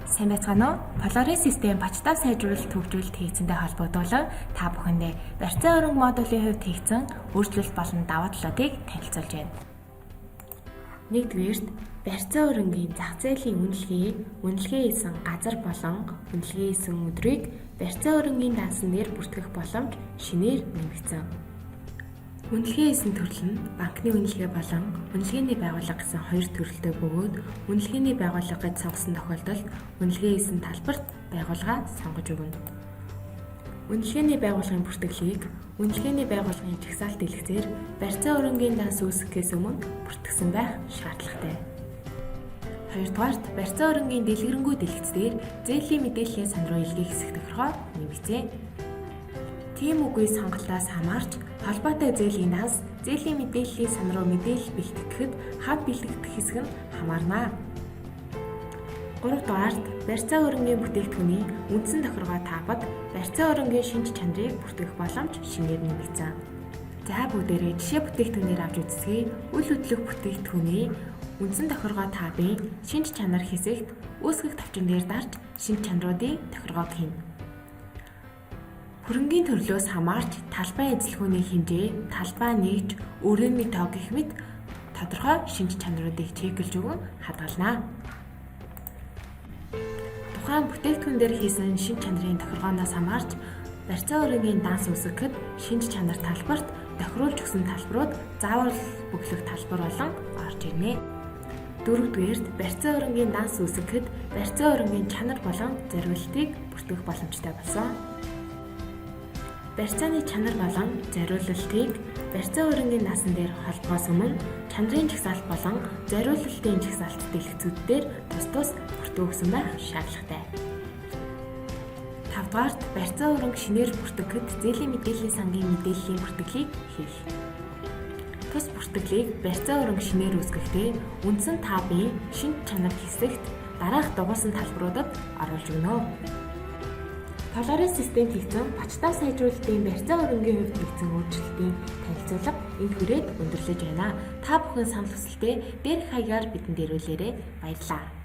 Сайн байцгаана уу? Polaris систем бачтаа сайжруулалт хөгжүүлэлт хийцэндээ холбогдуулан та бүхэндээ барьцаа өрөнгө модулийн хувьд хийгдсэн өөрчлөлт болон даваа талуудыг танилцуулж байна. Нэгдүгээрт барьцаа өрөнгийн зах зээлийн үнэлгээ хийсэн газар болон үнэлгээ хийсэн өдрийг барьцаа өрөнгийн даасан дээр бүртгэх боломж шинээр нэмэгдсэн. Үнэлгээ хийсэн төрөл нь банкны үнэлгээ болон үнэлгээний байгууллага гэсэн хоёр төрөлтэй бөгөөд үнэлгээний байгууллага гэж сонгосон тохиолдолд үнэлгээ хийсэн талбарт байгууллага сонгож өгнө. Үнэлгээний байгууллагын бүртгэлийг үнэлгээний байгууллагын жагсаалт дэлгэцээр барьцаа өрөнгийн данс үүсгэхээс өмнө бүртгэсэн байх шаардлагатай. Хоёрдугаарт барьцаа өрөнгийн дэлгэрэнгүй дэлгэцээр зээлийн мэдээллийн сан руу илгээх хэсэг тохиргоо нэмэгцээ. Тийм үгүй сонголтоос хамаарч холбоотой зээлийн данс зээлийн мэдээллийн сан руу мэдээлэл бэлтгэхэд хав бэлтгэх хэсэг нь хамаарна. 3-дугаарт барьцаа өрөнгийн бүтээгдэхүүний үндсэн тохиргоо таапад барьцаа өрөнгийн шинж чанарыг бүртгэх боломж шинээр нэмэгдсэн. За бүгдээрээ жишээ бүтээгдэхүүнээр авч үзье. Үл хөдлөх бүтээгдэхүүний үндсэн тохиргоо таабын шинж чанар хэсэгт үүсгэх тавчин дээр дарж шинж чанаруудын тохиргоог хийнэ. Хөрөнгийн төрлөөс хамаарч талбай эзлэхүүний хэмжээ, талбай нэгж, өрөөний тоо гэх мэт тодорхой шинж чанаруудыг чеклж өгөн хадгална. Тухайн бүтээгдэхүүн дээр хийсэн шинж чанарын тохиргооноос хамаарч барьцаа өрөнгийн данс үүсгэхэд шинж чанар талбарт тохируулж өгсөн талбарууд заавал бүглэх талбар болон орж ирнэ. 4-дүгээрт барьцаа өрөнгийн данс үүсгэхэд барьцаа өрөнгийн чанар болон зориултыг бүртгэх боломжтой болсон. Барьцааны чанар болон зориулалтыг барьцаа өрөнгийн даасан дээр холбохоос өмнө чанарын жагсаалт болон зориулалтын жагсаалт дэлгэцүүдээр тус бүртгэгдсэн байх шаардлагатай. 5-дугаарт барьцаа өрөнг шинээр бүртгэхэд зээлийн мэдээллийн сангийн мэдээллийн бүртгэлийг хийх. Тус бүртгэлийг барьцаа өрөнг шинээр үүсгэхдээ үндсэн таабын шинж чанар хэсэгт дараах дугуйсан талбаруудад оруулж өгнө. Polaris системд хийгдсэн бачтаа сайжруулалтын барьцаа өрөнгийн хувьд хийгдсэн өөрчлөлтийн танилцуулга энд хүрээд өндөрлөж байна. Та бүхэн санал хүсэлтээ дээрх хаягаар бидэнд ирүүлээрэй. Баярлалаа.